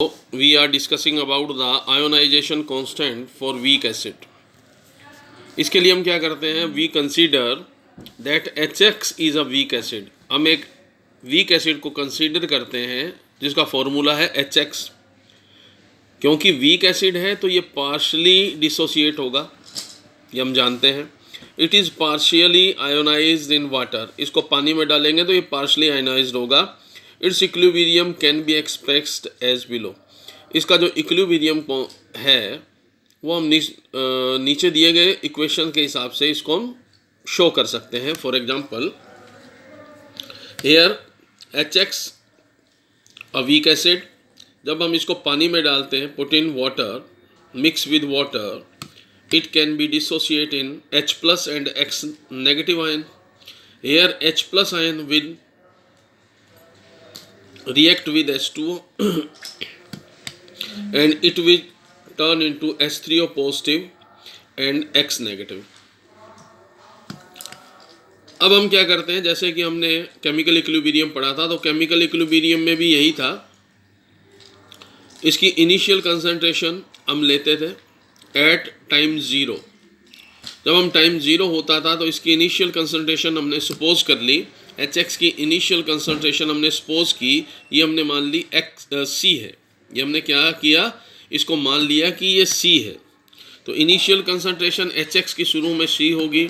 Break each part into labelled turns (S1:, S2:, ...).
S1: We are discussing about the ionization constant for weak acid. इसके लिए हम क्या करते हैं, we consider that HX is a weak acid. हम एक weak acid को consider करते हैं जिसका फॉर्मूला है HX. क्योंकि weak acid है तो ये partially dissociate होगा, ये हम जानते हैं. It is partially ionized in water. इसको पानी में डालेंगे तो ये partially ionized होगा. Its equilibrium can be expressed as below. इसका जो इक्विलिब्रियम है वो हम नीचे दिए गए इक्वेशन के हिसाब से इसको हम शो कर सकते हैं. For example, here HX a weak acid, जब हम इसको पानी में डालते हैं, put in water, mix with water, it can be dissociate in H plus and X negative ion. Here H plus ion will react with H2O and it will turn into H3O positive and X negative. अब हम क्या करते हैं, जैसे कि हमने chemical equilibrium पढ़ा था, तो केमिकल इक्विलिब्रियम में भी यही था. इसकी इनिशियल कंसंट्रेशन हम लेते थे एट टाइम ज़ीरो. जब हम टाइम ज़ीरो होता था तो इसकी इनिशियल कंसंट्रेशन हमने सपोज कर ली, HX की इनिशियल कंसंट्रेशन हमने सपोज की, ये हमने मान ली C है. ये हमने क्या किया, इसको मान लिया कि ये C है. तो इनिशियल कंसंट्रेशन HX की शुरू में C होगी.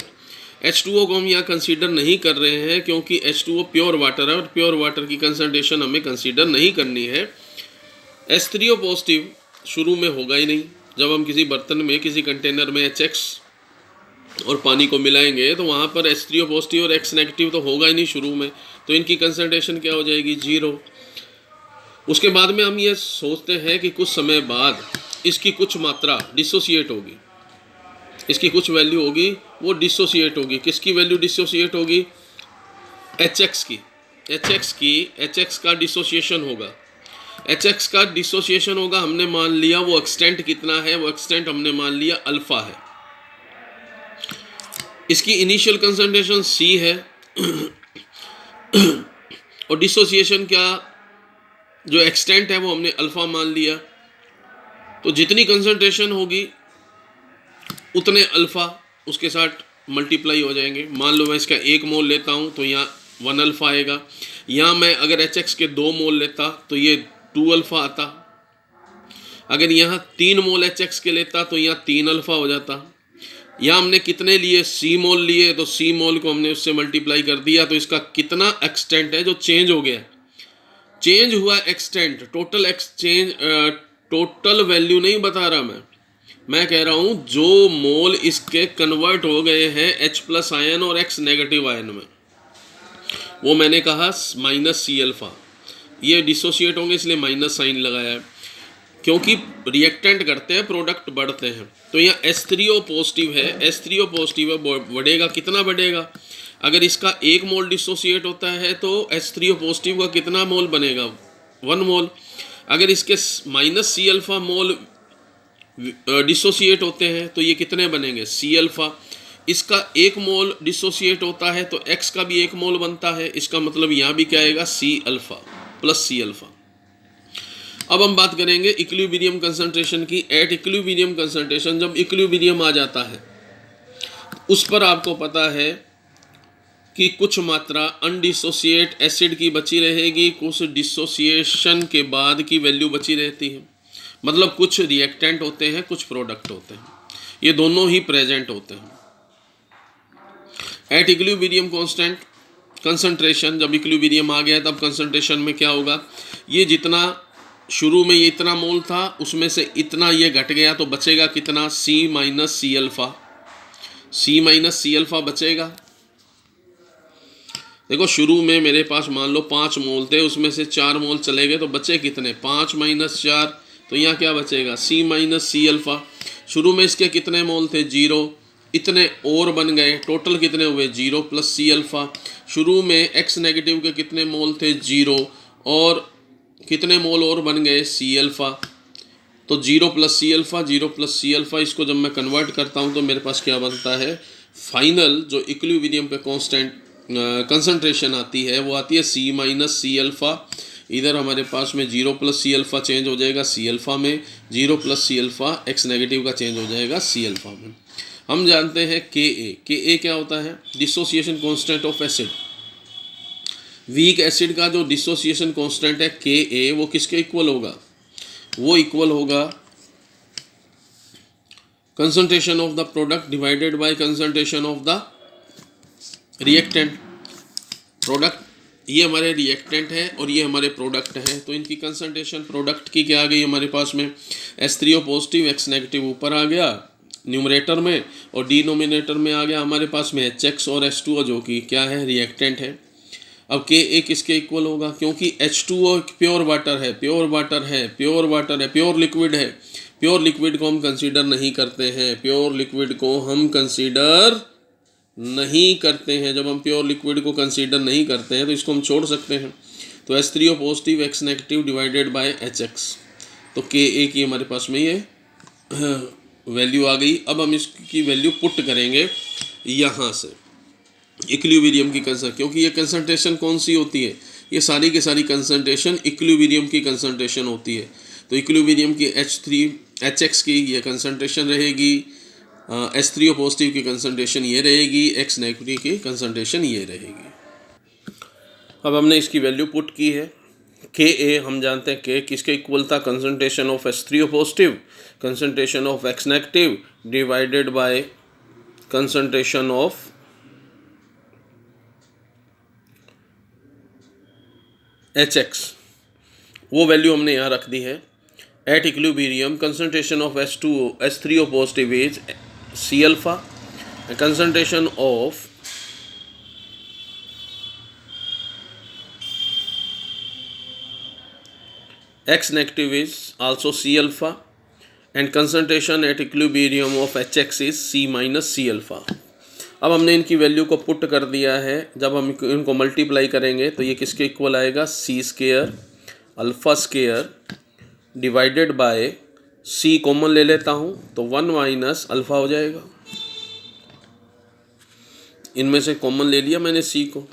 S1: H2O को हम यहाँ कंसीडर नहीं कर रहे हैं क्योंकि H2O प्योर वाटर है और प्योर वाटर की कंसंट्रेशन हमें कंसीडर नहीं करनी है. H3O पॉजिटिव शुरू में होगा ही नहीं. जब हम किसी बर्तन में, किसी कंटेनर में HX और पानी को मिलाएंगे तो वहाँ पर H3O पॉजिटिव और X नेगेटिव तो होगा ही नहीं शुरू में. तो इनकी कंसंट्रेशन क्या हो जाएगी, ज़ीरो. उसके बाद में हम ये सोचते हैं कि कुछ समय बाद इसकी कुछ मात्रा डिसोसिएट होगी, इसकी कुछ वैल्यू होगी, वो डिसोसिएट होगी. किसकी वैल्यू डिसोसिएट होगी, HX की. HX का डिसोसिएशन होगा. HX का डिसोसिएशन होगा. हमने मान लिया वो एक्सटेंट कितना है, वो एक्सटेंट हमने मान लिया अल्फ़ा है. इसकी इनिशियल कंसंट्रेशन C है और डिसोसिएशन क्या, जो एक्सटेंट है वो हमने अल्फ़ा मान लिया. तो जितनी कंसंट्रेशन होगी उतने अल्फ़ा उसके साथ मल्टीप्लाई हो जाएंगे. मान लो मैं इसका 1 मोल लेता हूँ तो यहाँ 1 अल्फ़ा आएगा. यहाँ मैं अगर HX के 2 मोल लेता तो ये 2 अल्फ़ा आता. अगर यहाँ 3 मोल HX के लेता तो यहाँ 3 अल्फ़ा हो जाता. यहाँ हमने कितने लिए, C मोल लिए, तो C मोल को हमने उससे मल्टीप्लाई कर दिया. तो इसका कितना एक्सटेंट है जो चेंज हो गया, चेंज हुआ extent. Total exchange, total value नहीं बता रहा मैं कह रहा हूँ जो मोल इसके कन्वर्ट हो गए हैं H प्लस आयन और X नेगेटिव आयन में, वो मैंने कहा माइनस C अल्फ़ा. ये डिसोसिएट होंगे इसलिए माइनस साइन लगाया है, क्योंकि रिएक्टेंट करते हैं, प्रोडक्ट बढ़ते हैं. तो यहाँ H3O पॉजिटिव है, H3O पॉजिटिव है, बढ़ेगा. कितना बढ़ेगा, अगर इसका 1 मोल डिसोसिएट होता है तो H3O पॉजिटिव का कितना मोल बनेगा, 1 मोल. अगर इसके माइनस C अल्फ़ा मोल डिसोसिएट होते हैं तो ये कितने बनेंगे, C अल्फ़ा. इसका 1 मोल डिसोसिएट होता है तो X का भी 1 मोल बनता है. इसका मतलब यहाँ भी क्या आएगा, C alpha plus C alpha. अब हम बात करेंगे इक्विलिब्रियम कंसंट्रेशन की. एट इक्विलिब्रियम कंसंट्रेशन, जब इक्विलिब्रियम आ जाता है उस पर आपको पता है कि कुछ मात्रा अनडिसोसिएट एसिड की बची रहेगी, कुछ डिसोसिएशन के बाद की वैल्यू बची रहती है. मतलब कुछ रिएक्टेंट होते हैं, कुछ प्रोडक्ट होते हैं, ये दोनों ही प्रेजेंट होते हैं. एट इक्विलिब्रियम कांस्टेंट कंसंट्रेशन, जब इक्विलिब्रियम आ गया तब कंसंट्रेशन में क्या होगा, ये जितना शुरू में ये इतना मोल था उसमें से इतना ये घट गया तो बचेगा कितना, C minus C alpha. C minus C alpha बचेगा. देखो शुरू में मेरे पास मान लो 5 मोल थे, उसमें से 4 मोल चले गए तो बचे कितने, 5 माइनस 4, तो यहाँ क्या बचेगा, C माइनस C अल्फ़ा. शुरू में इसके कितने मोल थे, 0, इतने और बन गए, टोटल कितने हुए, 0 प्लस C अल्फ़ा. शुरू में X नेगेटिव के कितने मोल थे, 0, और कितने मोल और बन गए, C अल्फ़ा. तो 0 plus C alpha, 0 plus C alpha, इसको जब मैं कन्वर्ट करता हूँ तो मेरे पास क्या बनता है, फाइनल जो इक्विलिब्रियम पे कांस्टेंट कंसंट्रेशन आती है वो आती है C माइनस C अल्फ़ा इधर हमारे पास में 0 प्लस सी अल्फ़ा चेंज हो जाएगा सी अल्फ़ा में, 0 plus C alpha X negative का चेंज हो जाएगा सी अल्फ़ा में। हम जानते हैं के ए क्या होता है, dissociation constant of acid. Weak acid का जो डिसोसिएशन कांस्टेंट है के ए, वो किसके इक्वल होगा, वो इक्वल होगा concentration of the product divided by concentration of the reactant. Product ये हमारे रिएक्टेंट है और ये हमारे प्रोडक्ट है, तो इनकी कंसंट्रेशन प्रोडक्ट की क्या आ गई हमारे पास में, H3O पॉजिटिव एक्स नेगेटिव ऊपर आ गया न्यूमरेटर में, और डिनोमिनेटर में आ गया हमारे पास में HX और H2O जो कि क्या है, रिएक्टेंट है। अब Ka किसके इक्वल होगा, क्योंकि H2O प्योर वाटर है, प्योर वाटर है, प्योर वाटर है, प्योर लिक्विड है। प्योर लिक्विड को हम कंसीडर नहीं करते हैं, प्योर लिक्विड को हम कंसीडर नहीं करते हैं। जब हम प्योर लिक्विड को कंसीडर नहीं करते हैं तो इसको हम छोड़ सकते हैं। तो H3O positive x negative divided by HX, तो Ka की हमारे पास में ये वैल्यू आ गई। अब हम इसकी वैल्यू पुट करेंगे यहाँ से इक्विलिब्रियम की कंसंट्रेशन, क्योंकि ये कंसंट्रेशन कौन सी होती है, ये सारी की सारी कंसंट्रेशन इक्विलिब्रियम की कंसंट्रेशन होती है। तो इक्विलिब्रियम की HX की ये कंसंट्रेशन रहेगी, H3O पॉजिटिव की कंसंट्रेशन ये रहेगी, एक्स नेगेटिव की कंसंट्रेशन ये रहेगी। अब हमने इसकी वैल्यू पुट की है। Ka हम जानते हैं K किसके इक्वल था, concentration of H3O positive concentration of x negative divided by concentration of HX। वो वैल्यू हमने यहाँ रख दी है। At equilibrium concentration of H3O positive is C alpha, concentration of X negative is also C alpha, and concentration at equilibrium of HX is C minus C alpha। अब हमने इनकी value को put कर दिया है। जब हम इनको मल्टीप्लाई करेंगे तो ये किसके इक्वल आएगा, C square alpha square divided by C common ले लेता हूँ तो 1 माइनस अल्फ़ा हो जाएगा। इनमें से कॉमन ले लिया मैंने C को।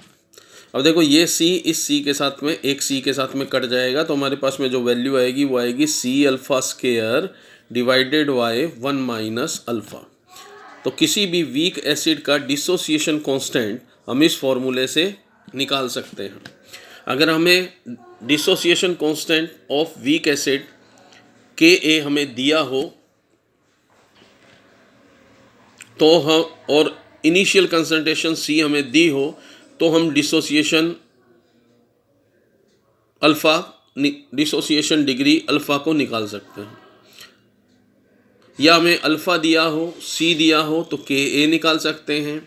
S1: अब देखो ये C इस C के साथ में, एक C के साथ में कट जाएगा, तो हमारे पास में जो वैल्यू आएगी वो आएगी C alpha square divided by 1 minus alpha. तो किसी भी वीक एसिड का डिसोसिएशन कांस्टेंट हम इस फॉर्मूले से निकाल सकते हैं। अगर हमें dissociation constant of weak acid Ka हमें दिया हो तो हम, और इनिशियल कंसंट्रेशन C हमें दी हो, तो हम dissociation alpha, dissociation degree alpha को निकाल सकते हैं। या हमें अल्फ़ा दिया हो, C दिया हो तो Ka निकाल सकते हैं।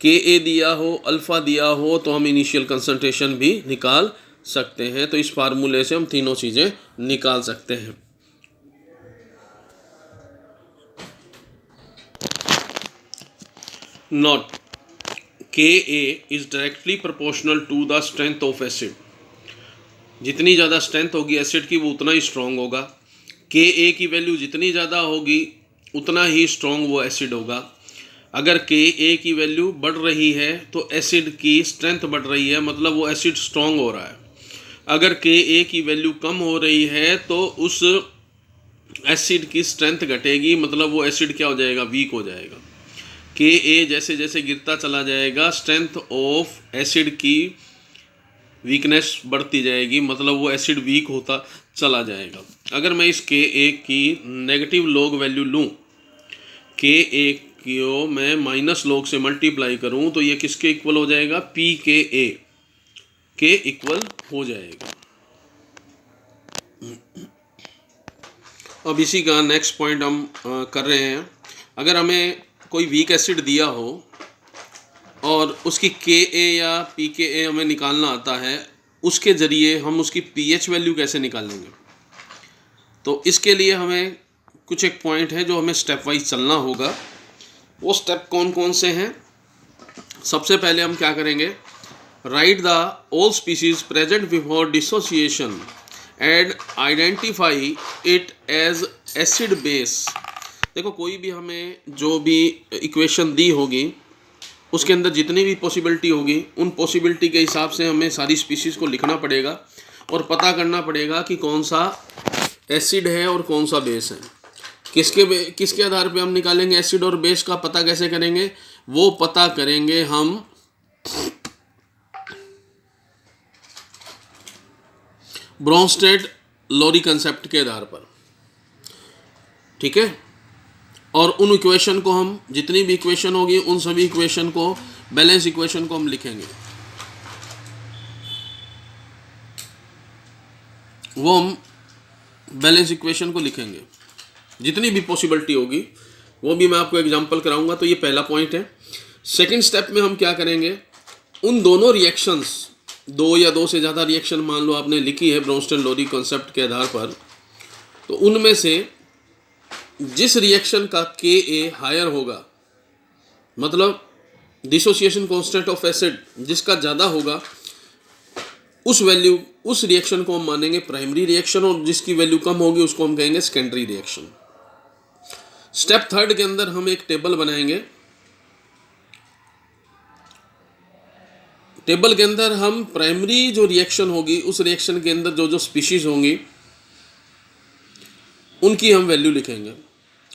S1: Ka दिया हो, अल्फ़ा दिया हो तो हम इनिशियल कंसंट्रेशन भी निकाल सकते हैं। तो इस फार्मूले से हम तीनों चीज़ें निकाल सकते हैं। Note, Ka is directly proportional to the strength of acid. जितनी ज़्यादा स्ट्रेंथ होगी एसिड की वो उतना ही स्ट्रॉन्ग होगा। Ka की वैल्यू जितनी ज़्यादा होगी उतना ही स्ट्रॉन्ग वो एसिड होगा। अगर Ka की वैल्यू बढ़ रही है तो एसिड की स्ट्रेंथ बढ़ रही है, मतलब वो एसिड स्ट्रॉन्ग हो रहा है। अगर Ka की वैल्यू कम हो रही है तो उस एसिड की स्ट्रेंथ घटेगी, मतलब वो एसिड क्या हो जाएगा, वीक हो जाएगा। Ka जैसे जैसे गिरता चला जाएगा स्ट्रेंथ ऑफ एसिड की वीकनेस बढ़ती जाएगी, मतलब वो एसिड वीक होता चला जाएगा। अगर मैं इस Ka की नेगेटिव लॉग वैल्यू लूँ, Ka को मैं माइनस लॉग से मल्टीप्लाई करूँ तो ये किसके इक्वल हो जाएगा, pKa के इक्वल हो जाएगा। अब इसी का नेक्स्ट पॉइंट हम कर रहे हैं। अगर हमें कोई वीक एसिड दिया हो और उसकी Ka या pKa हमें निकालना आता है, उसके ज़रिए हम उसकी pH वैल्यू कैसे निकालेंगे। तो इसके लिए हमें कुछ एक पॉइंट है जो हमें स्टेप वाइज चलना होगा। वो स्टेप कौन कौन से हैं। सबसे पहले हम क्या करेंगे, write the all species present before dissociation and identify it as acid base. देखो कोई भी हमें जो भी इक्वेशन दी होगी उसके अंदर जितनी भी पॉसिबिलिटी होगी उन पॉसिबिलिटी के हिसाब से हमें सारी स्पीसीज़ को लिखना पड़ेगा और पता करना पड़ेगा कि कौन सा एसिड है और कौन सा बेस है। किसके आधार पे हम निकालेंगे एसिड और बेस का पता कैसे करेंगे? वो पता करेंगे हम ब्रोंस्टेड-लोरी कंसेप्ट के आधार पर, ठीक है। और उन इक्वेशन को हम, जितनी भी इक्वेशन होगी उन सभी इक्वेशन को, बैलेंस इक्वेशन को हम लिखेंगे। वो हम बैलेंस इक्वेशन को लिखेंगे, जितनी भी पॉसिबिलिटी होगी वो भी मैं आपको एग्जांपल कराऊंगा। तो ये पहला पॉइंट है। सेकंड स्टेप में हम क्या करेंगे, उन दोनों रिएक्शंस, दो या दो से ज़्यादा रिएक्शन मान लो आपने लिखी है ब्रोंस्टेड-लोरी कॉन्सेप्ट के आधार पर, तो उनमें से जिस रिएक्शन का Ka हायर होगा, मतलब डिसोसिएशन कांस्टेंट ऑफ एसिड जिसका ज़्यादा होगा, उस वैल्यू, उस रिएक्शन को हम मानेंगे प्राइमरी रिएक्शन, और जिसकी वैल्यू कम होगी उसको हम कहेंगे सेकेंडरी रिएक्शन। स्टेप थर्ड के अंदर हम एक टेबल बनाएंगे। टेबल के अंदर हम प्राइमरी जो रिएक्शन होगी उस रिएक्शन के अंदर जो जो स्पीशीज होंगी उनकी हम वैल्यू लिखेंगे।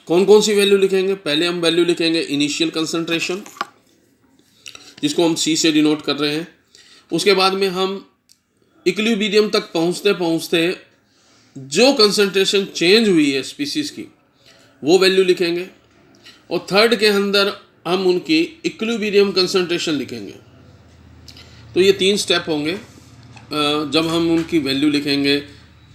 S1: कौन कौन सी वैल्यू लिखेंगे? पहले हम वैल्यू लिखेंगे इनिशियल कंसंट्रेशन, जिसको हम C से डिनोट कर रहे हैं। उसके बाद में हम इक्विलिब्रियम तक पहुंचते पहुंचते जो कंसंट्रेशन चेंज हुई है स्पीसीज की वो वैल्यू लिखेंगे। और थर्ड के अंदर हम उनकी इक्विलिब्रियम कंसंट्रेशन लिखेंगे। तो ये 3 स्टेप होंगे। जब हम उनकी वैल्यू लिखेंगे,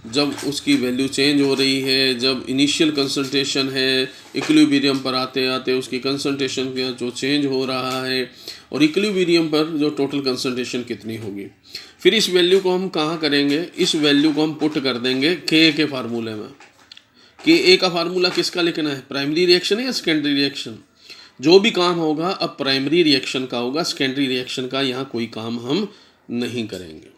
S1: जब उसकी वैल्यू चेंज हो रही है, जब इनिशियल कंसंट्रेशन है, इक्विलिब्रियम पर आते आते उसकी कंसंट्रेशन का जो चेंज हो रहा है, और इक्विलिब्रियम पर जो टोटल कंसंट्रेशन कितनी होगी। फिर इस वैल्यू को हम कहाँ करेंगे? इस वैल्यू को हम पुट कर देंगे Ka के फार्मूले में। Ka का फार्मूला किसका लिखना है? प्राइमरी रिएक्शन या सेकेंडरी रिएक्शन? जो भी काम होगा अब प्राइमरी रिएक्शन का होगा, सेकेंडरी रिएक्शन का यहाँ कोई काम हम नहीं करेंगे।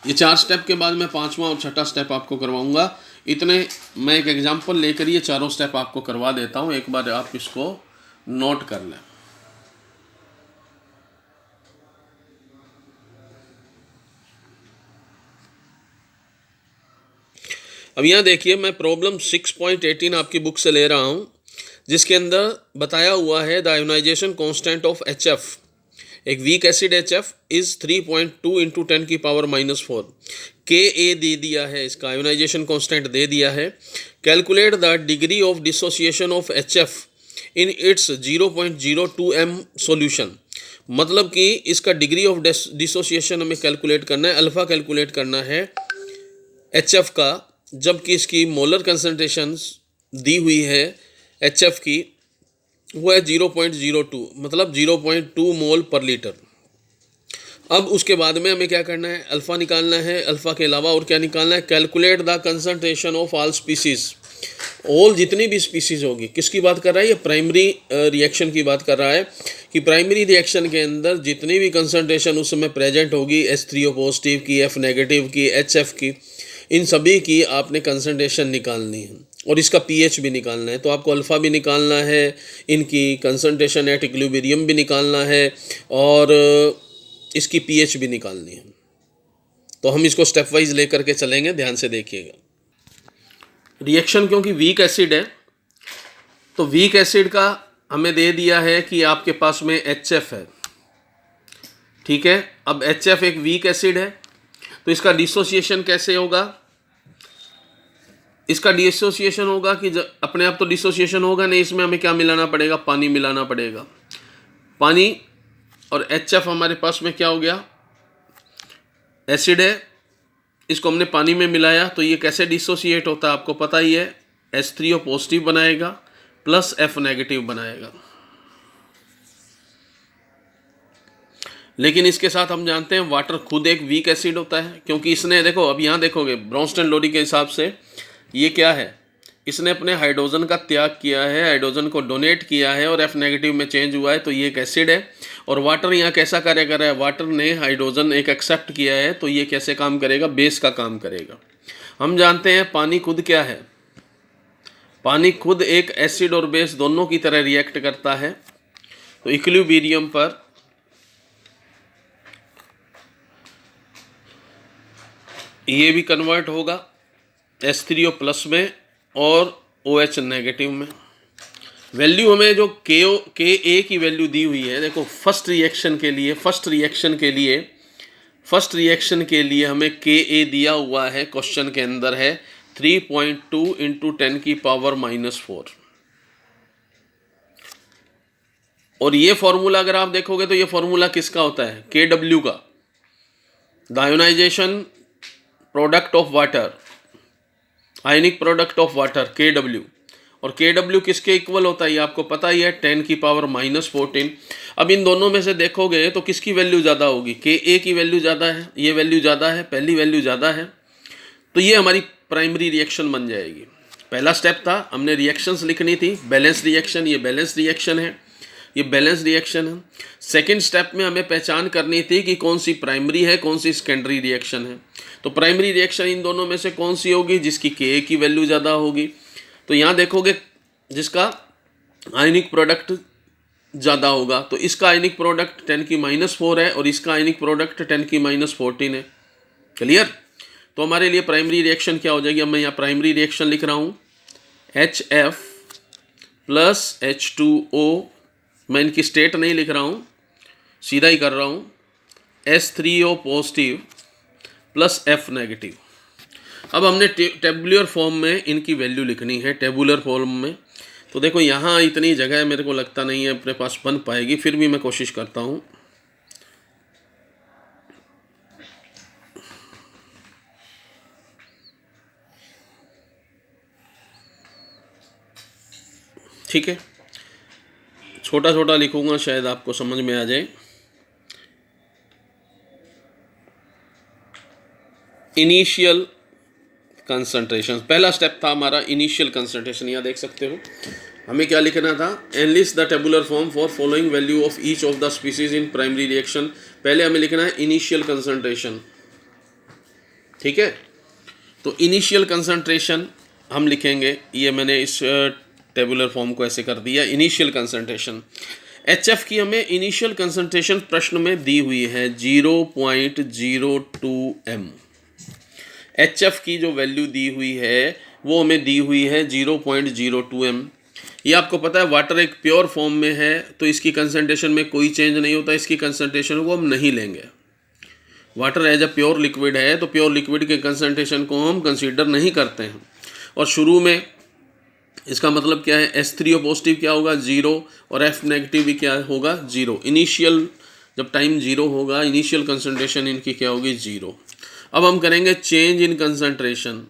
S1: ये 4 स्टेप के बाद मैं 5वां और 6ठा स्टेप आपको करवाऊंगा। इतने मैं एक एग्जांपल लेकर ये चारों स्टेप आपको करवा देता हूँ, एक बार आप इसको नोट कर लें। अब यहाँ देखिए, मैं प्रॉब्लम 6.18 आपकी बुक से ले रहा हूँ, जिसके अंदर बताया हुआ है the ionisation constant of HF, एक weak acid HF is 3.2 into 10 की पावर -4। Ka दे दिया है, इसका आयोनाइजेशन कांस्टेंट दे दिया है। Calculate the degree of dissociation of HF in its 0.02 m solution. मतलब कि इसका डिग्री ऑफ डिसोसिएशन हमें कैलकुलेट करना है, अल्फ़ा कैलकुलेट करना है HF का, जबकि इसकी मोलर कंसंट्रेशन दी हुई है HF की वो है 0.02, मतलब 0.2 मोल पर लीटर। अब उसके बाद में हमें क्या करना है? अल्फ़ा निकालना है। अल्फ़ा के अलावा और क्या निकालना है? Calculate the concentration of all species, all जितनी भी स्पीसीज होगी। किसकी बात कर रहा है? ये प्राइमरी रिएक्शन की बात कर रहा है कि प्राइमरी रिएक्शन के अंदर जितनी भी कंसंट्रेशन उस समय प्रेजेंट होगी, H3O पॉजिटिव की, F नेगेटिव की, HF की, इन सभी की आपने कंसंट्रेशन निकालनी है और इसका pH भी निकालना है। तो आपको अल्फ़ा भी निकालना है, इनकी कंसंट्रेशन एट इक्विलिब्रियम भी निकालना है, और इसकी pH भी निकालनी है। तो हम इसको स्टेप वाइज लेकर के चलेंगे, ध्यान से देखिएगा। रिएक्शन क्योंकि वीक एसिड है, तो वीक एसिड का हमें दे दिया है कि आपके पास में HF है, ठीक है। अब HF एक वीक एसिड है, तो इसका डिसोसिएशन कैसे होगा? इसका डिसोसिएशन होगा कि अपने आप तो डिसोसिएशन होगा नहीं, इसमें हमें क्या मिलाना पड़ेगा? पानी मिलाना पड़ेगा। पानी और HF हमारे पास में क्या हो गया? एसिड है, इसको हमने पानी में मिलाया, तो ये कैसे डिसोसिएट होता है आपको पता ही है। H3O पॉजिटिव बनाएगा प्लस F नेगेटिव बनाएगा। लेकिन इसके साथ हम जानते हैं वाटर खुद एक वीक एसिड होता है, क्योंकि इसने, देखो अब यहाँ देखोगे ब्रोंस्टेड-लोरी के हिसाब से ये क्या है? इसने अपने हाइड्रोजन का त्याग किया है, हाइड्रोजन को डोनेट किया है और F नेगेटिव में चेंज हुआ है, तो ये एक एसिड है। और वाटर यहाँ कैसा कार्य कर रहा है? वाटर ने हाइड्रोजन एक एक्सेप्ट किया है, तो ये कैसे काम करेगा? बेस का काम करेगा। हम जानते हैं पानी खुद क्या है? पानी खुद एक एसिड और बेस दोनों की तरह रिएक्ट करता है। तो इक्विलिब्रियम पर ये भी कन्वर्ट होगा H3O प्लस में और OH नेगेटिव में। वैल्यू हमें जो Ka की वैल्यू दी हुई है, देखो फर्स्ट रिएक्शन के लिए हमें Ka दिया हुआ है, क्वेश्चन के अंदर है 3.2 इंटू 10⁻⁻⁴। और ये फॉर्मूला अगर आप देखोगे तो ये फॉर्मूला किसका होता है? Kw का, the ionisation product of water, ionic product of water Kw। और Kw किसके इक्वल होता है ये आपको पता ही है, 10⁻⁻14। अब इन दोनों में से देखोगे तो किसकी वैल्यू ज़्यादा होगी? Ka की वैल्यू ज़्यादा है, ये वैल्यू ज़्यादा है, पहली वैल्यू ज़्यादा है, तो ये हमारी प्राइमरी रिएक्शन बन जाएगी। पहला स्टेप था, हमने रिएक्शंस लिखनी थी, बैलेंस रिएक्शन, ये बैलेंस रिएक्शन है, ये बैलेंस रिएक्शन है। सेकेंड स्टेप में हमें पहचान करनी थी कि कौन सी प्राइमरी है, कौन सी सेकेंडरी रिएक्शन है। तो प्राइमरी रिएक्शन इन दोनों में से कौन सी होगी? जिसकी Ka की वैल्यू ज़्यादा होगी। तो यहाँ देखोगे जिसका आयनिक प्रोडक्ट ज़्यादा होगा, तो इसका आयनिक प्रोडक्ट 10⁻⁴ है और इसका आयनिक प्रोडक्ट 10⁻14 है। क्लियर? तो हमारे लिए प्राइमरी रिएक्शन क्या हो जाएगी? अब मैं यहाँ प्राइमरी रिएक्शन लिख रहा हूँ, HF प्लस H2O, मैं इनकी स्टेट नहीं लिख रहा हूँ, सीधा ही कर रहा हूँ, S3O positive plus F negative. अब हमने टेबुलर फॉर्म में इनकी वैल्यू लिखनी है, टेबुलर फॉर्म में। तो देखो यहाँ इतनी जगह मेरे को लगता नहीं है अपने पास बन पाएगी, फिर भी मैं कोशिश करता हूँ। ठीक है, छोटा छोटा लिखूंगा, शायद आपको समझ में आ जाए। इनिशियल कंसंट्रेशन, पहला स्टेप था हमारा इनिशियल कंसंट्रेशन। यहाँ देख सकते हो हमें क्या लिखना था, analyst the tabular form for following value of each of the species in primary reaction. पहले हमें लिखना है इनिशियल कंसंट्रेशन, ठीक है। तो इनिशियल कंसंट्रेशन हम लिखेंगे, ये मैंने इस टेबुलर फॉर्म को ऐसे कर दिया, इनिशियल कंसंट्रेशन। HF की हमें इनिशियल कंसंट्रेशन प्रश्न में दी हुई है 0.02 m। HF की जो वैल्यू दी हुई है वो हमें दी हुई है 0.02 m। ये आपको पता है वाटर एक प्योर फॉर्म में है तो इसकी कंसंट्रेशन में कोई चेंज नहीं होता, इसकी कंसंट्रेशन को हम नहीं लेंगे। Water as a pure liquid है तो प्योर लिक्विड के कंसंट्रेशन को हम कंसीडर नहीं करते हैं। और शुरू में इसका मतलब क्या है, H3O पॉजिटिव क्या होगा? 0, और F नेगेटिव भी क्या होगा? 0। इनिशियल जब टाइम 0 होगा, इनिशियल कंसंट्रेशन इनकी क्या होगी? 0। अब हम करेंगे चेंज इन कंसंट्रेशन।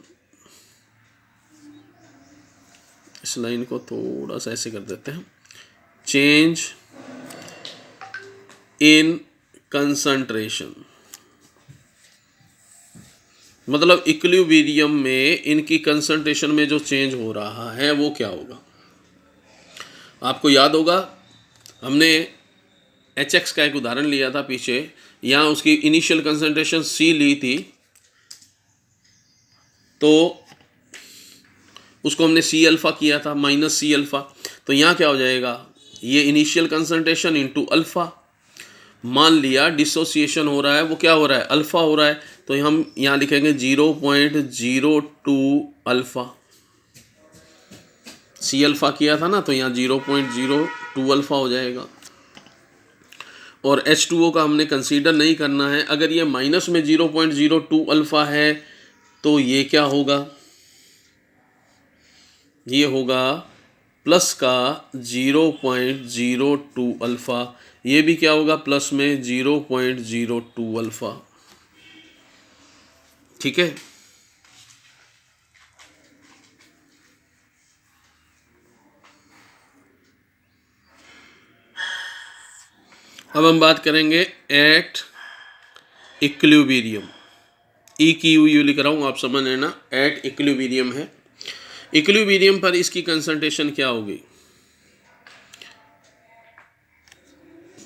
S1: इस लाइन को थोड़ा सा ऐसे कर देते हैं, चेंज इन कंसंट्रेशन, मतलब इक्विलिब्रियम में इनकी कंसंट्रेशन में जो चेंज हो रहा है वो क्या होगा? आपको याद होगा हमने HX का एक उदाहरण लिया था पीछे, यहाँ उसकी इनिशियल कंसंट्रेशन C ली थी, तो उसको हमने C अल्फ़ा किया था, -C अल्फ़ा। तो यहाँ क्या हो जाएगा? ये इनिशियल कंसंट्रेशन इंटू अल्फ़ा। मान लिया डिसोसिएशन हो रहा है, वो क्या हो रहा है? अल्फ़ा हो रहा है, तो हम यहाँ लिखेंगे 0.02 अल्फ़ा। C अल्फ़ा किया था ना, तो यहाँ 0.02 अल्फ़ा हो जाएगा। और H2O का हमने कंसीडर नहीं करना है। अगर ये माइनस में 0.02 अल्फ़ा है तो ये क्या होगा? ये होगा प्लस का 0.02 अल्फ़ा, ये भी क्या होगा? प्लस में 0.02 अल्फ़ा, ठीक है। अब हम बात करेंगे एट इक्विलिब्रियम, EQ लिख रहा हूँ, आप समझ लेना, एट इक्विलिब्रियम है। इक्विलिब्रियम पर इसकी कंसंट्रेशन क्या होगी?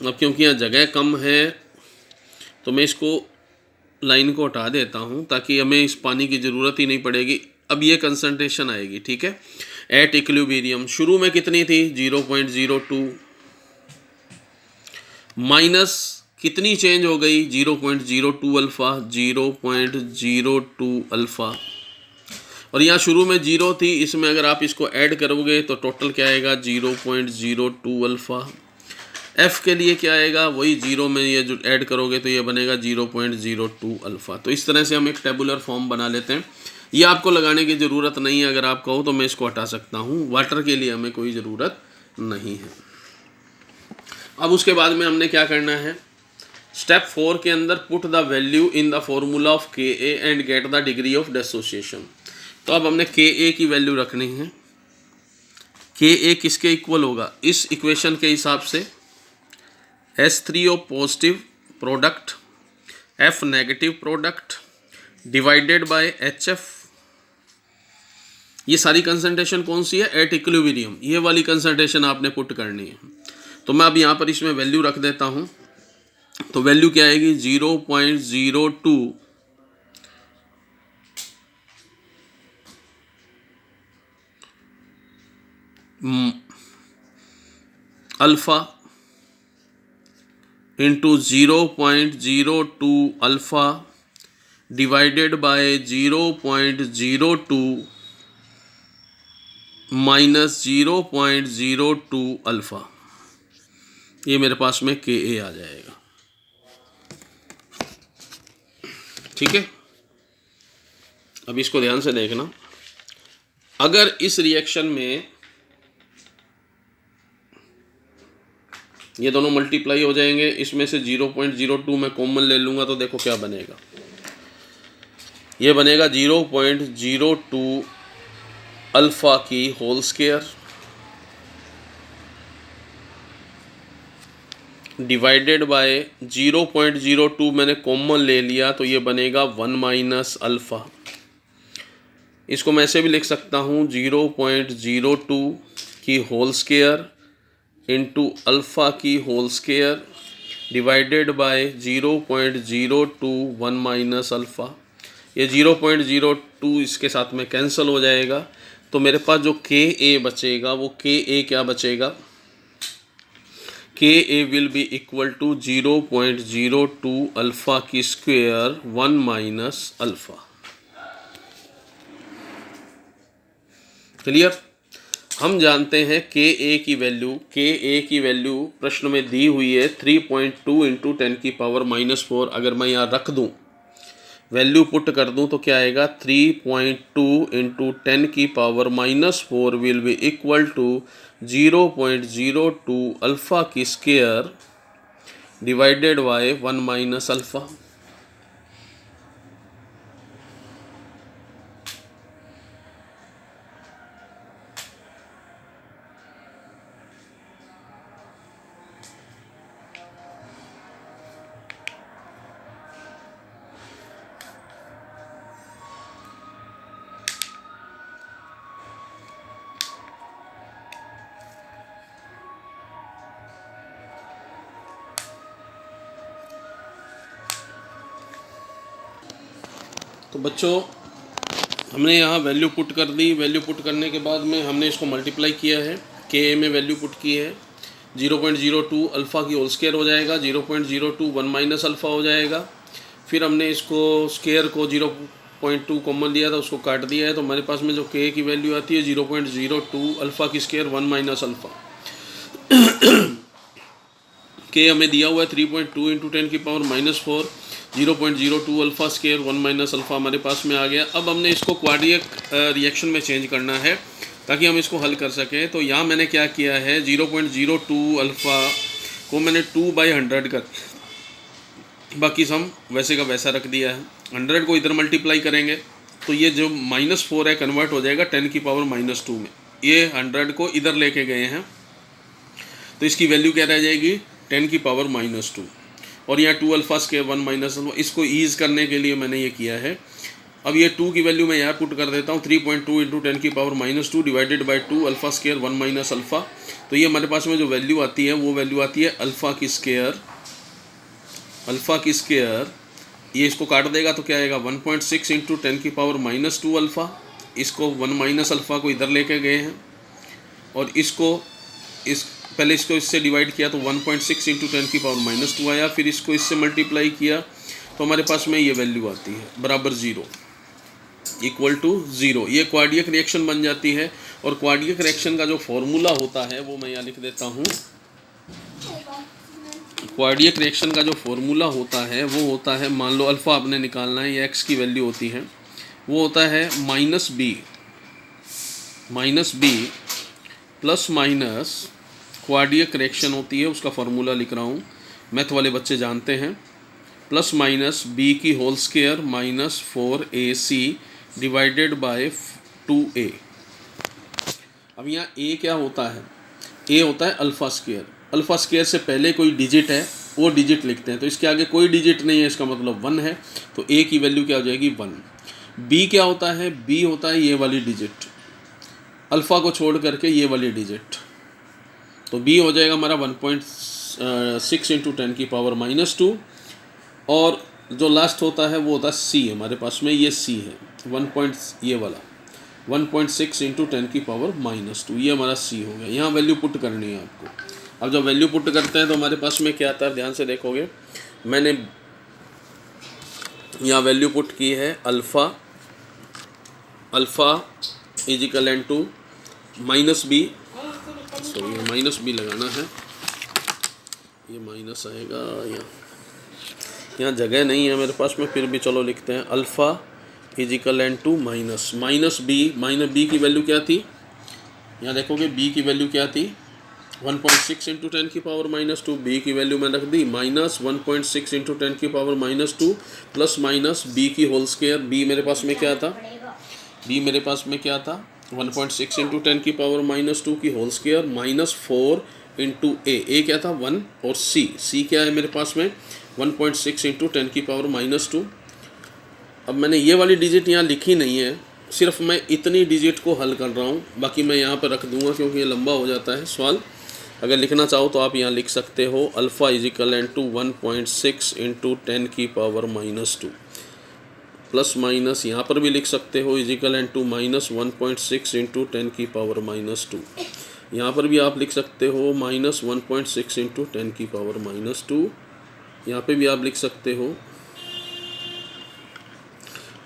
S1: अब क्योंकि यहाँ जगह कम है तो मैं इसको लाइन को हटा देता हूँ ताकि हमें इस पानी की ज़रूरत ही नहीं पड़ेगी। अब ये कंसंट्रेशन आएगी, ठीक है, एट इक्विलिब्रियम। शुरू में कितनी थी? 0.02, माइनस कितनी चेंज हो गई, 0.02 अल्फ़ा, 0.02 अल्फ़ा। और यहाँ शुरू में 0 थी, इसमें अगर आप इसको ऐड करोगे तो टोटल क्या आएगा, 0.02 अल्फ़ा। एफ़ के लिए क्या आएगा, वही 0 में ये जो ऐड करोगे तो ये बनेगा 0.02 अल्फ़ा। तो इस तरह से हम एक टेबुलर फॉर्म बना लेते हैं। ये आपको लगाने की ज़रूरत नहीं है, अगर आप कहो तो मैं इसको हटा सकता हूँ, वाटर के लिए हमें कोई ज़रूरत नहीं है। अब उसके बाद में हमने क्या करना है, स्टेप 4 के अंदर put the value in the formula of K A and get the degree of dissociation. तो अब हमने के ए की वैल्यू रखनी है। के ए किसके इक्वल होगा, इस इक्वेशन के हिसाब से S3O positive product, F negative product divided by HF। ये सारी कंसंट्रेशन कौन सी है, एट इक्विलिब्रियम, ये वाली कंसंट्रेशन आपने पुट करनी है। तो मैं अब यहाँ पर इसमें वैल्यू रख देता हूँ। तो वैल्यू क्या आएगी, 0.02 alpha into 0.02 alpha divided by 0.02 minus 0.02 alpha. ये मेरे पास में के ए आ जाएगा। ठीक है, अब इसको ध्यान से देखना। अगर इस रिएक्शन में ये दोनों मल्टीप्लाई हो जाएंगे, इसमें से 0.02 मैं कॉमन ले लूँगा तो देखो क्या बनेगा, ये बनेगा 0.02 अल्फ़ा की होल स्क्वायर डिवाइडेड बाय 0.02 मैंने कॉमन ले लिया तो ये बनेगा 1 माइनस अल्फ़ा। इसको मैं ऐसे भी लिख सकता हूँ, 0.02 की होल स्क्वायर इंटू अल्फ़ा की whole square divided by 0.02 1 minus alpha. ये 0.02 इसके साथ में कैंसिल हो जाएगा, तो मेरे पास जो के ए बचेगा वो के ए क्या बचेगा, K A will be equal to 0.02 alpha की स्क्वायर 1 माइनस अल्फ़ा। क्लियर। हम जानते हैं के ए की वैल्यू प्रश्न में दी हुई है 3.2 इंटू 10 की पावर -4। अगर मैं यहाँ रख दूँ, वैल्यू पुट कर दूँ तो क्या आएगा, 3.2 इंटू 10 की power -4 will be equal to 0.02 alpha की square divided by 1 minus alpha. तो बच्चों हमने यहाँ वैल्यू पुट कर दी। वैल्यू पुट करने के बाद में हमने इसको मल्टीप्लाई किया है, के ए में वैल्यू पुट की है, 0.02 अल्फ़ा की होल स्क्वायर हो जाएगा, 0.02 1 माइनस अल्फ़ा हो जाएगा। फिर हमने इसको स्क्वायर को 0.2 कॉमन लिया था, उसको काट दिया है, तो हमारे पास में जो के ए की वैल्यू आती है 0.02 अल्फ़ा की स्क्वायर 1 माइनस अल्फ़ा। के हमें दिया हुआ है 3.2 इंटू 10 की power -4, 0.02 alpha square 1 minus alpha हमारे पास में आ गया। अब हमने इसको क्वाड्रिक रिएक्शन में चेंज करना है ताकि हम इसको हल कर सकें। तो यहाँ मैंने क्या किया है, 0.02 अल्फ़ा को मैंने 2/100 कर, बाकी सम वैसे का वैसा रख दिया है। 100 को इधर मल्टीप्लाई करेंगे तो ये जो -4 है कन्वर्ट हो जाएगा 10 की पावर -2 में। ये 100 को इधर लेके गए हैं तो इसकी वैल्यू क्या रह जाएगी, 10 की पावर -2। और यहाँ 2 अल्फ़ा स्क्वायर 1 माइनस अल्फ़ा, इसको ईज़ करने के लिए मैंने ये किया है। अब ये 2 की वैल्यू मैं यहाँ पुट कर देता हूँ, 3.2 इंटू 10 की power -2 divided by 2 alpha square 1 minus alpha. तो ये हमारे पास में जो वैल्यू आती है वो वैल्यू आती है अल्फ़ा की स्क्वायर, ये इसको काट देगा तो क्या आएगा, 1.6 इंटू 10 की पावर -2 अल्फ़ा। इसको 1 माइनस अल्फ़ा को इधर लेके गए हैं और इसको इस पहले इसको इससे डिवाइड किया तो 1.6 इंटू 10⁻⁻² आया, फिर इसको इससे मल्टीप्लाई किया तो हमारे पास में ये वैल्यू आती है बराबर 0 इक्वल टू 0। ये क्वाड्रिक रिएक्शन बन जाती है। और क्वाड्रिक रिएक्शन का जो फॉर्मूला होता है वो मैं यहाँ लिख देता हूँ। क्वाड्रिक रिएक्शन का जो फॉर्मूला होता है वो होता है, मान लो अल्फ़ा आपने निकालना है, ये एक्स की वैल्यू होती है, वो होता है -b plus minus quadric reaction होती है, उसका फॉर्मूला लिख रहा हूँ, मैथ वाले बच्चे जानते हैं, प्लस माइनस b की whole square minus 4ac divided by 2a। अब यहाँ a क्या होता है, a होता है अल्फ़ा स्क्वायर। अल्फ़ा स्क्वायर से पहले कोई डिजिट है वो डिजिट लिखते हैं, तो इसके आगे कोई डिजिट नहीं है, इसका मतलब 1 है, तो a की वैल्यू क्या हो जाएगी 1। b क्या होता है, b होता है ये वाली डिजिट, अल्फ़ा को छोड़ करके ये वाली डिजिट, तो b हो जाएगा हमारा 1.6 इंटू 10⁻⁻²। और जो लास्ट होता है वो होता है c, हमारे पास में ये c है, ये वाला 1.6 इंटू 10⁻⁻², ये हमारा c हो गया। यहाँ वैल्यू पुट करनी है आपको। अब जब वैल्यू पुट करते हैं तो हमारे पास में क्या आता है, ध्यान से देखोगे, मैंने यहाँ वैल्यू पुट की है alpha is equal to -b, sorry -b लगाना है, ये माइनस आएगा, यहाँ जगह नहीं है मेरे पास में, फिर भी चलो लिखते हैं alpha is equal to -b की वैल्यू क्या थी, यहाँ देखोगे b की वैल्यू क्या थी 1.6 इंटू 10⁻⁻² b की वैल्यू मैंने रख दी -1.6 इंटू 10⁻⁻² प्लस माइनस b की होल स्क्वायर। b मेरे पास में क्या था, 1.6 इंटू 10⁻⁻² की whole square minus 4 into a क्या था 1, और c क्या है मेरे पास में 1.6 इंटू 10⁻⁻²। अब मैंने ये वाली डिजिट यहाँ लिखी नहीं है, सिर्फ मैं इतनी डिजिट को हल कर रहा हूँ, बाकी मैं यहाँ पर रख दूँगा क्योंकि ये लंबा हो जाता है सवाल। अगर लिखना चाहो तो आप यहाँ लिख सकते हो alpha is equal to 1.6 into 10⁻⁻² plus minus यहाँ पर भी लिख सकते हो इज इक्वल टू -1.6 इंटू 10⁻⁻²। यहाँ पर भी आप लिख सकते हो -1.6 इंटू 10⁻⁻²। यहाँ पे भी आप लिख सकते हो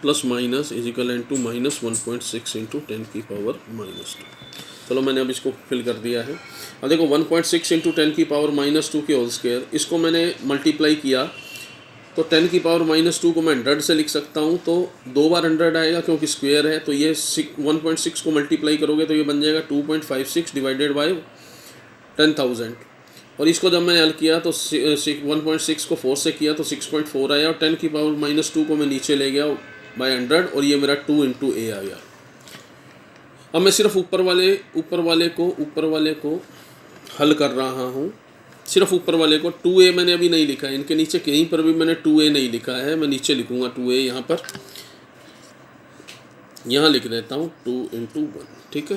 S1: plus minus is equal to -1.6 into 10⁻⁻²। चलो मैंने अब इसको फिल कर दिया है। अब देखो 1.6 इंटू 10⁻⁻² की होल स्क्वायर, इसको मैंने मल्टीप्लाई किया तो 10⁻⁻² को मैं 100 से लिख सकता हूँ, तो 2 बार 100 आएगा क्योंकि स्क्वायर है, तो ये 1.6 को मल्टीप्लाई करोगे तो ये बन जाएगा 2.56 डिवाइडेड बाय 10,000। और इसको जब मैंने हल किया तो 1.6 को 4 से किया तो 6.4 आया, और 10⁻⁻² को मैं नीचे ले गया बाय 100 और ये मेरा 2 इंटू a आ गया। अब मैं सिर्फ ऊपर वाले को हल कर रहा हूँ, सिर्फ ऊपर वाले को। 2a मैंने अभी नहीं लिखा है, इनके नीचे कहीं पर भी मैंने 2a नहीं लिखा है, मैं नीचे लिखूँगा 2a, यहाँ पर यहाँ लिख देता हूँ 2 इंटू 1, ठीक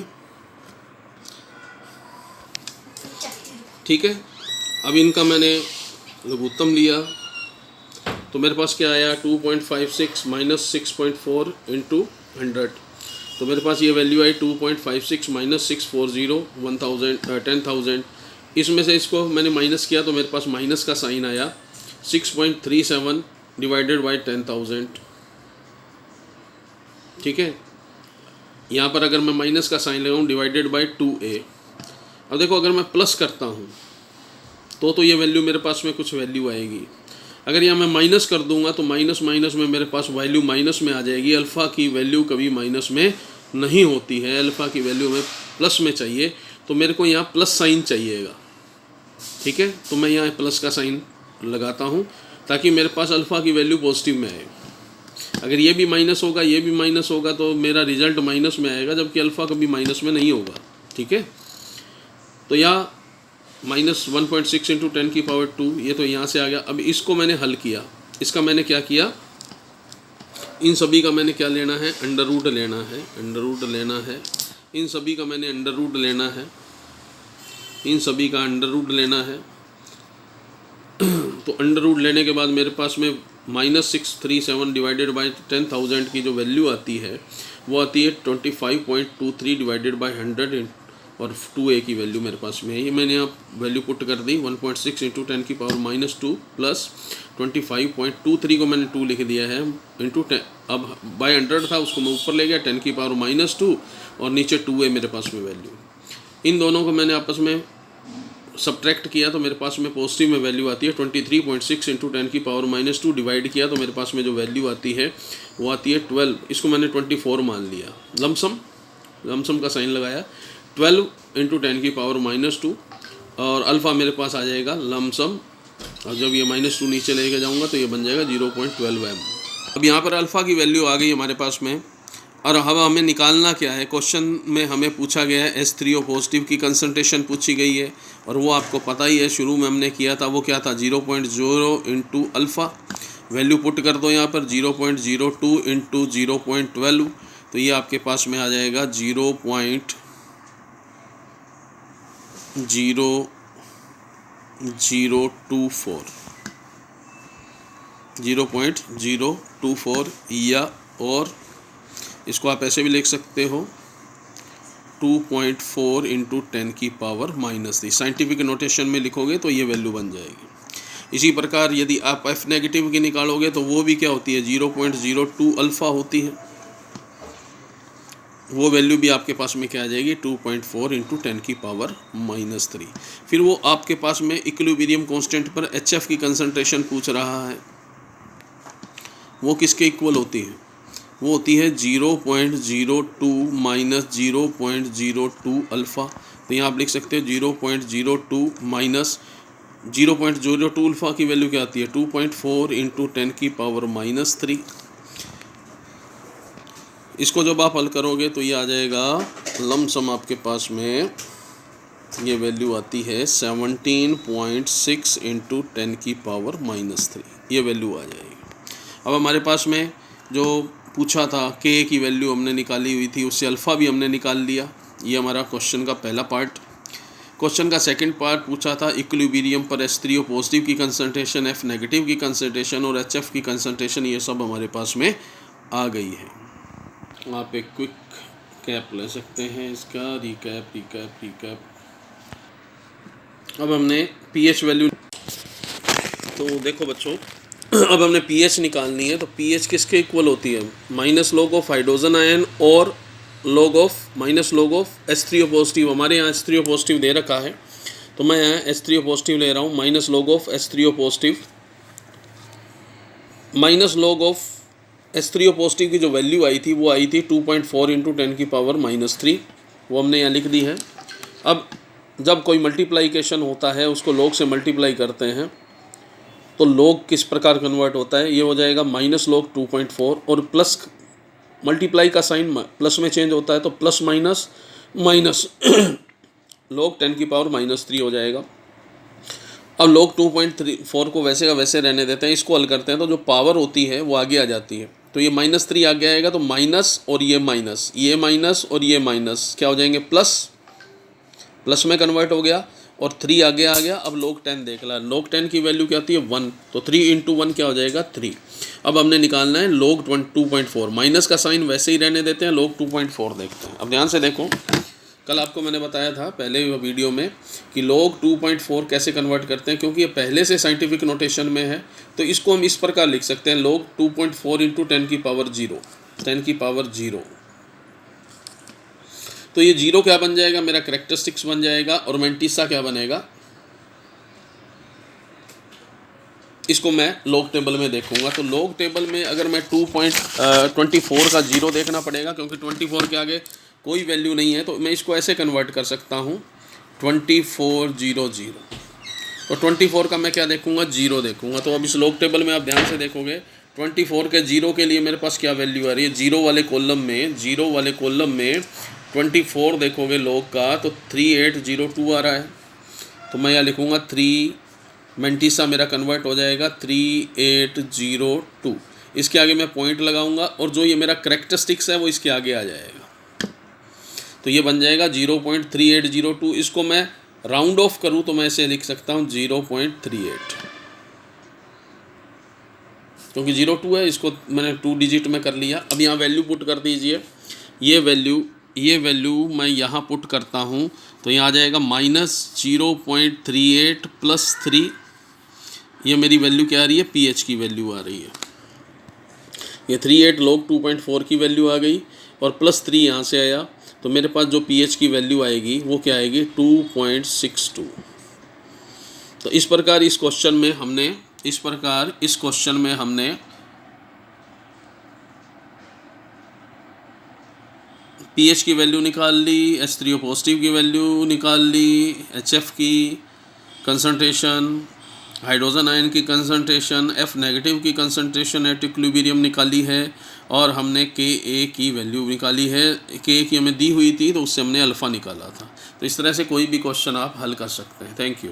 S1: है। अब इनका मैंने लघुत्तम लिया तो मेरे पास क्या आया 2.56 माइनस 6.4 इंटू 100, तो मेरे पास ये वैल्यू आई 2.56 माइनस 640 10,000। इसमें से इसको मैंने माइनस किया तो मेरे पास माइनस का साइन आया 6.37 डिवाइडेड बाई 10,000, ठीक है। यहाँ पर अगर मैं माइनस का साइन लगाऊँ डिवाइडेड बाई 2a। अब देखो अगर मैं प्लस करता हूँ तो ये वैल्यू मेरे पास में कुछ वैल्यू आएगी। अगर यहाँ मैं माइनस कर दूंगा तो माइनस में मेरे पास वैल्यू माइनस में आ जाएगी। अल्फ़ा की वैल्यू कभी माइनस में नहीं होती है, अल्फ़ा की वैल्यू में प्लस में चाहिए, तो मेरे को यहाँ प्लस साइन चाहिएगा, ठीक है। तो मैं यहाँ प्लस का साइन लगाता हूँ ताकि मेरे पास अल्फ़ा की वैल्यू पॉजिटिव में आए। अगर ये भी माइनस होगा, ये भी माइनस होगा, तो मेरा रिजल्ट माइनस में आएगा, जबकि अल्फ़ा कभी माइनस में नहीं होगा, ठीक है। तो यहाँ -1.6 इंटू 10⁻², ये तो यहाँ से आ गया। अब इसको मैंने हल किया, इसका मैंने क्या किया, इन सभी का मैंने क्या लेना है, अंडर रूट लेना है, इन सभी का मैंने अंडर रूट लेना है, इन सभी का अंडर रूट लेना है। तो अंडर रूट लेने के बाद मेरे पास में -637 डिवाइडेड बाई 10,000 की जो वैल्यू आती है वो आती है 25.23 डिवाइडेड बाई 100 और 2a की वैल्यू मेरे पास में है। ये मैंने आप वैल्यू पुट कर दी 1.6 इंटू 10⁻⁻2 प्लस 25.23 को मैंने 2 लिख दिया है इंटू 10। अब बाय 100 था उसको मैं ऊपर ले गया 10⁻⁻2 और नीचे 2a मेरे पास में वैल्यू। इन दोनों को मैंने आपस में सब्ट्रैक्ट किया तो मेरे पास में पॉजिटिव में वैल्यू आती है 23.6 इंटू 10⁻⁻2 डिवाइड किया तो मेरे पास में जो वैल्यू आती है वो आती है 12। इसको मैंने 24 मान लिया, लमसम का साइन लगाया 12 इंटू 10⁻⁻2 और अल्फ़ा मेरे पास आ जाएगा लमसम, और जब ये -2 नीचे लेके जाऊंगा तो ये बन जाएगा 0.12 m। अब यहाँ पर अल्फ़ा की वैल्यू आ गई हमारे पास में, और अब हमें निकालना क्या है। क्वेश्चन में हमें पूछा गया है H3O पॉजिटिव की कंसंट्रेशन पूछी गई है, और वो आपको पता ही है शुरू में हमने किया था, वो क्या था 0.0 इंटू अल्फ़ा। वैल्यू पुट कर दो यहाँ पर 0.02 इंटू 0.12, तो ये आपके पास में आ जाएगा 0.024 या और इसको आप ऐसे भी लिख सकते हो 2.4 इंटू 10⁻⁻3। साइंटिफिक नोटेशन में लिखोगे तो ये वैल्यू बन जाएगी। इसी प्रकार यदि आप F नेगेटिव की निकालोगे तो वो भी क्या होती है 0.02 अल्फ़ा होती है, वो वैल्यू भी आपके पास में क्या आ जाएगी 2.4 इंटू 10⁻⁻3। फिर वो आपके पास में इक्विलिब्रियम कांस्टेंट पर HF की कंसंट्रेशन पूछ रहा है, वो किसके इक्वल होती है, वो होती है 0.02 माइनस 0.02 अल्फ़ा। तो यहाँ आप लिख सकते हो 0.02 माइनस 0.02 अल्फ़ा की वैल्यू क्या आती है 2.4 इंटू 10⁻⁻3। इसको जब आप हल करोगे तो ये आ जाएगा लमसम आपके पास में ये वैल्यू आती है 17.6 इंटू 10⁻⁻3, ये वैल्यू आ जाएगी। अब हमारे पास में जो पूछा था के की वैल्यू हमने निकाली हुई थी, उससे अल्फ़ा भी हमने निकाल लिया। ये हमारा क्वेश्चन का पहला पार्ट। क्वेश्चन का सेकंड पार्ट पूछा था इक्विलिब्रियम पर H3O पॉजिटिव की कंसंट्रेशन, F नेगेटिव की कंसंट्रेशन और HF की कंसंट्रेशन, ये सब हमारे पास में आ गई है। आप एक क्विक कैप ले सकते हैं इसका, रिकैप। अब हमने पीएच वैल्यू, तो देखो बच्चों अब हमने पीएच निकालनी है। तो पीएच किसके इक्वल होती है minus log of hydrogen ion और minus log of H3O positive. हमारे यहाँ H3O पॉजिटिव दे रखा है तो मैं यहाँ H3O पॉजिटिव ले रहा हूँ। Minus log of H3O positive, minus log of H3O positive की जो वैल्यू आई थी वो आई थी 2.4 इंटू 10⁻⁻3, वो हमने यहाँ लिख दी है। अब जब कोई मल्टीप्लाइकेशन होता है उसको लॉग से मल्टीप्लाई करते हैं तो लॉग किस प्रकार कन्वर्ट होता है, ये हो जाएगा माइनस लॉग 2.4 और प्लस मल्टीप्लाई का साइन प्लस में चेंज होता है तो प्लस माइनस लॉग 10⁻⁻3 हो जाएगा। अब लॉग 2.4 को वैसे का वैसे रहने देते हैं, इसको हल करते हैं तो जो पावर होती है वो आगे आ जाती है। तो ये -3 आगे आएगा तो माइनस और ये माइनस और ये माइनस क्या हो जाएंगे प्लस में कन्वर्ट हो गया और 3 आगे आ गया। अब log 10 देख ला, log 10 की वैल्यू क्या आती है 1, तो 3 इंटू 1 क्या हो जाएगा 3। अब हमने निकालना है log 2.4, माइनस का साइन वैसे ही रहने देते हैं, log 2.4 देखते हैं। अब ध्यान से देखो, कल आपको मैंने बताया था पहले वीडियो में कि log 2.4 कैसे कन्वर्ट करते हैं, क्योंकि ये पहले से साइंटिफिक नोटेशन में है तो इसको हम इस प्रकार लिख सकते हैं log 2.4 इंटू 10⁻0। तो ये 0 क्या बन जाएगा मेरा कैरेक्टरिस्टिक्स बन जाएगा और मैंटिसा क्या बनेगा, इसको मैं लॉग टेबल में देखूंगा। तो लॉग टेबल में अगर मैं 2.24 का 0 देखना पड़ेगा क्योंकि 24 के आगे कोई वैल्यू नहीं है, तो मैं इसको ऐसे कन्वर्ट कर सकता हूँ 2400। तो 24 का मैं क्या देखूंगा 0 देखूंगा। तो अब इस लॉग टेबल में आप ध्यान से देखोगे 24 के 0 के लिए मेरे पास क्या वैल्यू आ रही है, 0 वाले कॉलम में 24 देखोगे लॉग का तो 3802 आ रहा है। तो मैं यहाँ लिखूँगा 3, मैंटिसा मेरा कन्वर्ट हो जाएगा 3802। इसके आगे मैं पॉइंट लगाऊंगा और जो ये मेरा कैरेक्टरिस्टिक्स है वो इसके आगे आ जाएगा, तो ये बन जाएगा 0.3802। इसको मैं राउंड ऑफ करूँ तो मैं ऐसे लिख सकता हूँ 0.38, क्योंकि 02 है, इसको मैंने 2 डिजिट में कर लिया। अब यहाँ वैल्यू पुट कर दीजिए, ये वैल्यू ये वैल्यू मैं यहाँ पुट करता हूँ तो यहाँ आ जाएगा -0.38 + 3। ये मेरी वैल्यू क्या आ रही है, pH की वैल्यू आ रही है। ये 38 log 2.4 की वैल्यू आ गई और +3 यहाँ से आया, तो मेरे पास जो pH की वैल्यू आएगी वो क्या आएगी, 2.62। तो इस प्रकार इस क्वेश्चन में हमने pH की वैल्यू निकाल ली, H3O पॉजिटिव की वैल्यू निकाल ली, HF की कंसंट्रेशन, हाइड्रोजन आयन की कंसंट्रेशन, F नेगेटिव की कंसंट्रेशन एट इक्विलिब्रियम निकाली है, और हमने Ka की वैल्यू निकाली है। Ka की हमें दी हुई थी तो उससे हमने अल्फ़ा निकाला था। तो इस तरह से कोई भी क्वेश्चन आप हल कर सकते हैं। Thank you.